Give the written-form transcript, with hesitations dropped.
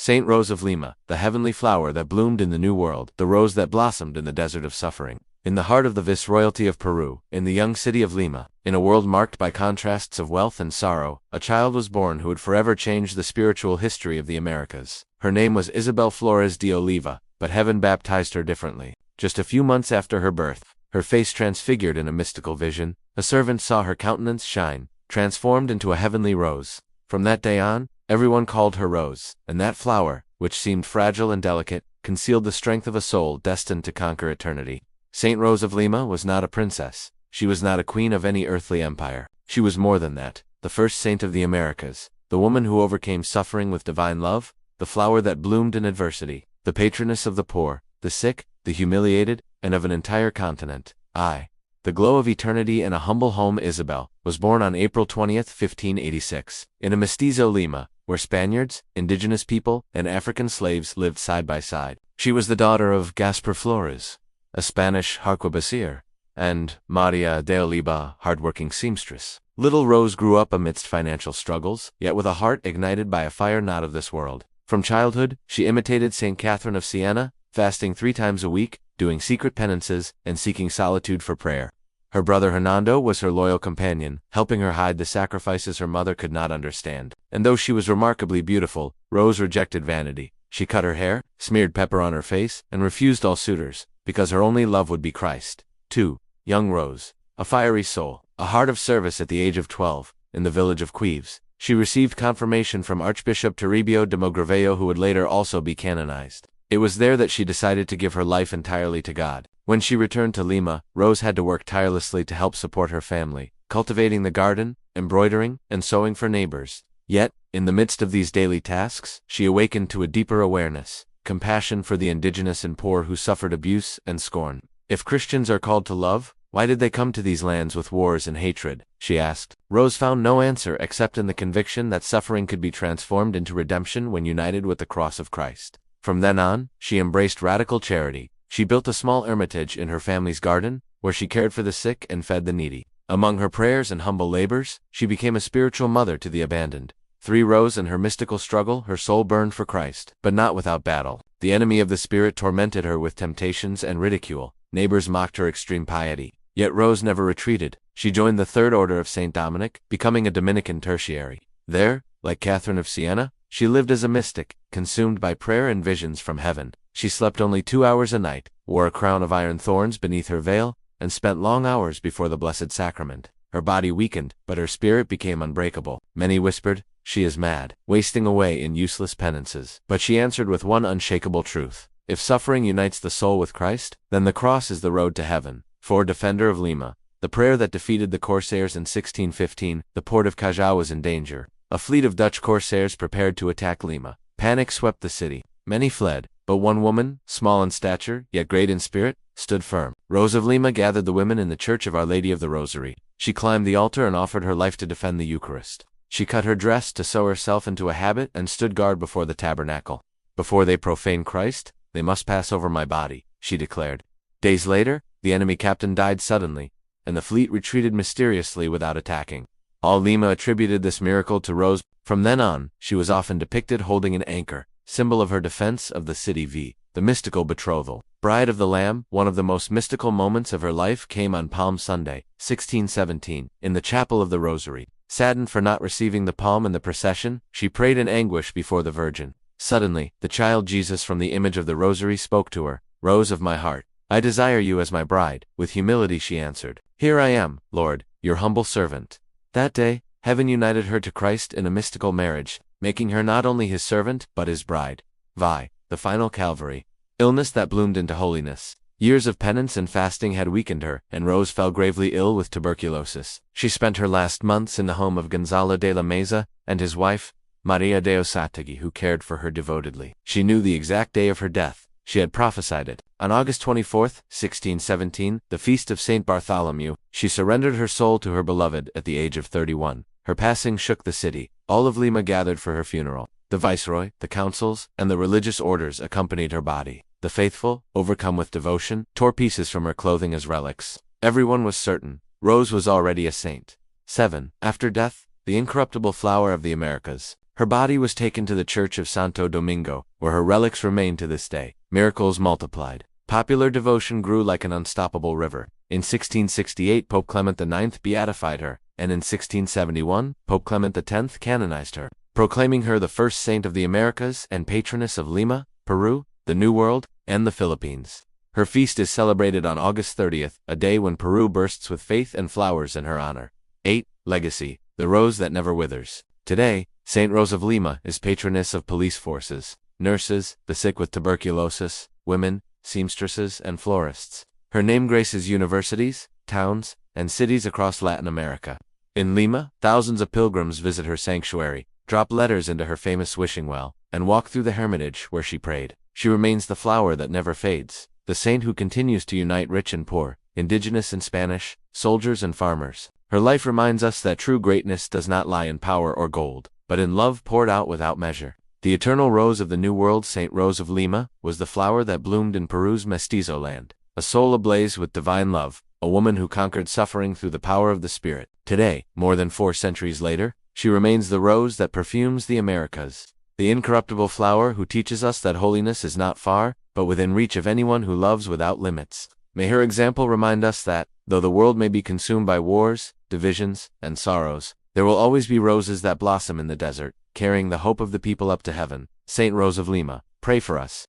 Saint Rose of Lima, the heavenly flower that bloomed in the New World, the rose that blossomed in the desert of suffering. In the heart of the viceroyalty of Peru, in the young city of Lima, in a world marked by contrasts of wealth and sorrow, a child was born who would forever change the spiritual history of the Americas. Her name was Isabel Flores de Oliva, but heaven baptized her differently. Just a few months after her birth, her face transfigured in a mystical vision, a servant saw her countenance shine, transformed into a heavenly rose. From that day on, everyone called her Rose, and that flower, which seemed fragile and delicate, concealed the strength of a soul destined to conquer eternity. Saint Rose of Lima was not a princess. She was not a queen of any earthly empire. She was more than that, the first saint of the Americas, the woman who overcame suffering with divine love, the flower that bloomed in adversity, the patroness of the poor, the sick, the humiliated, and of an entire continent. The glow of eternity in a humble home. Isabel was born on April 20th, 1586, in a mestizo Lima, where Spaniards, indigenous people, and African slaves lived side by side. She was the daughter of Gaspar Flores, a Spanish arquebusier, and Maria de Oliva, hardworking seamstress. Little Rose grew up amidst financial struggles, yet with a heart ignited by a fire not of this world. From childhood, she imitated Saint Catherine of Siena, fasting 3 times a week, doing secret penances, and seeking solitude for prayer. Her brother Hernando was her loyal companion, helping her hide the sacrifices her mother could not understand. And though she was remarkably beautiful, Rose rejected vanity. She cut her hair, smeared pepper on her face, and refused all suitors, because her only love would be Christ. 2. Young Rose, a fiery soul, a heart of service. At the age of 12, in the village of Quives, she received confirmation from Archbishop Toribio de Mogrovejo, who would later also be canonized. It was there that she decided to give her life entirely to God. When she returned to Lima, Rose had to work tirelessly to help support her family, cultivating the garden, embroidering, and sewing for neighbors. Yet, in the midst of these daily tasks, she awakened to a deeper awareness, compassion for the indigenous and poor who suffered abuse and scorn. If Christians are called to love, why did they come to these lands with wars and hatred? She asked. Rose found no answer except in the conviction that suffering could be transformed into redemption when united with the cross of Christ. From then on, she embraced radical charity. She built a small hermitage in her family's garden, where she cared for the sick and fed the needy. Among her prayers and humble labors, she became a spiritual mother to the abandoned. 3. Rose in her mystical struggle, her soul burned for Christ, but not without battle. The enemy of the spirit tormented her with temptations and ridicule. Neighbors mocked her extreme piety. Yet Rose never retreated. She joined the Third Order of St. Dominic, becoming a Dominican tertiary. There, like Catherine of Siena, she lived as a mystic, consumed by prayer and visions from heaven. She slept only 2 hours a night, wore a crown of iron thorns beneath her veil, and spent long hours before the Blessed Sacrament. Her body weakened, but her spirit became unbreakable. Many whispered, "She is mad," wasting away in useless penances. But she answered with one unshakable truth. If suffering unites the soul with Christ, then the cross is the road to heaven. 4. Defender of Lima, the prayer that defeated the corsairs in 1615, the port of Callao was in danger. A fleet of Dutch corsairs prepared to attack Lima. Panic swept the city. Many fled, but one woman, small in stature, yet great in spirit, stood firm. Rose of Lima gathered the women in the Church of Our Lady of the Rosary. She climbed the altar and offered her life to defend the Eucharist. She cut her dress to sew herself into a habit and stood guard before the tabernacle. Before they profane Christ, they must pass over my body, she declared. Days later, the enemy captain died suddenly, and the fleet retreated mysteriously without attacking. All Lima attributed this miracle to Rose. From then on, she was often depicted holding an anchor, symbol of her defense of the city. The mystical betrothal. Bride of the Lamb, one of the most mystical moments of her life came on Palm Sunday, 1617, in the chapel of the Rosary. Saddened for not receiving the palm in the procession, she prayed in anguish before the Virgin. Suddenly, the child Jesus from the image of the Rosary spoke to her. "Rose of my heart, I desire you as my bride." With humility she answered, "Here I am, Lord, your humble servant." That day, heaven united her to Christ in a mystical marriage, making her not only his servant but his bride. The final Calvary. Illness that bloomed into holiness. Years of penance and fasting had weakened her, and Rose fell gravely ill with tuberculosis. She spent her last months in the home of Gonzalo de la Meza and his wife, Maria de Osategui, who cared for her devotedly. She knew the exact day of her death. She had prophesied it. On August 24th, 1617, the feast of Saint Bartholomew, she surrendered her soul to her beloved at the age of 31. Her passing shook the city. All of Lima gathered for her funeral. The viceroy, the councils, and the religious orders accompanied her body. The faithful, overcome with devotion, tore pieces from her clothing as relics. Everyone was certain Rose was already a saint. 7. After death, the incorruptible flower of the Americas. Her body was taken to the church of Santo Domingo, where her relics remain to this day. Miracles multiplied. Popular devotion grew like an unstoppable river. In 1668, Pope Clement IX beatified her, and in 1671, Pope Clement X canonized her, proclaiming her the first saint of the Americas and patroness of Lima, Peru, the New World, and the Philippines. Her feast is celebrated on August 30th, a day when Peru bursts with faith and flowers in her honor. 8. Legacy, the rose that never withers. Today, Saint Rose of Lima is patroness of police forces, nurses, the sick with tuberculosis, women, seamstresses, and florists. Her name graces universities, towns, and cities across Latin America. In Lima, thousands of pilgrims visit her sanctuary, drop letters into her famous wishing well, and walk through the hermitage where she prayed. She remains the flower that never fades, the saint who continues to unite rich and poor, indigenous and Spanish, soldiers and farmers. Her life reminds us that true greatness does not lie in power or gold, but in love poured out without measure. The eternal rose of the New World, Saint Rose of Lima, was the flower that bloomed in Peru's mestizo land. A soul ablaze with divine love, a woman who conquered suffering through the power of the Spirit. Today, more than 4 centuries later, she remains the rose that perfumes the Americas. The incorruptible flower who teaches us that holiness is not far, but within reach of anyone who loves without limits. May her example remind us that, though the world may be consumed by wars, divisions, and sorrows, there will always be roses that blossom in the desert, carrying the hope of the people up to heaven. Saint Rose of Lima, pray for us.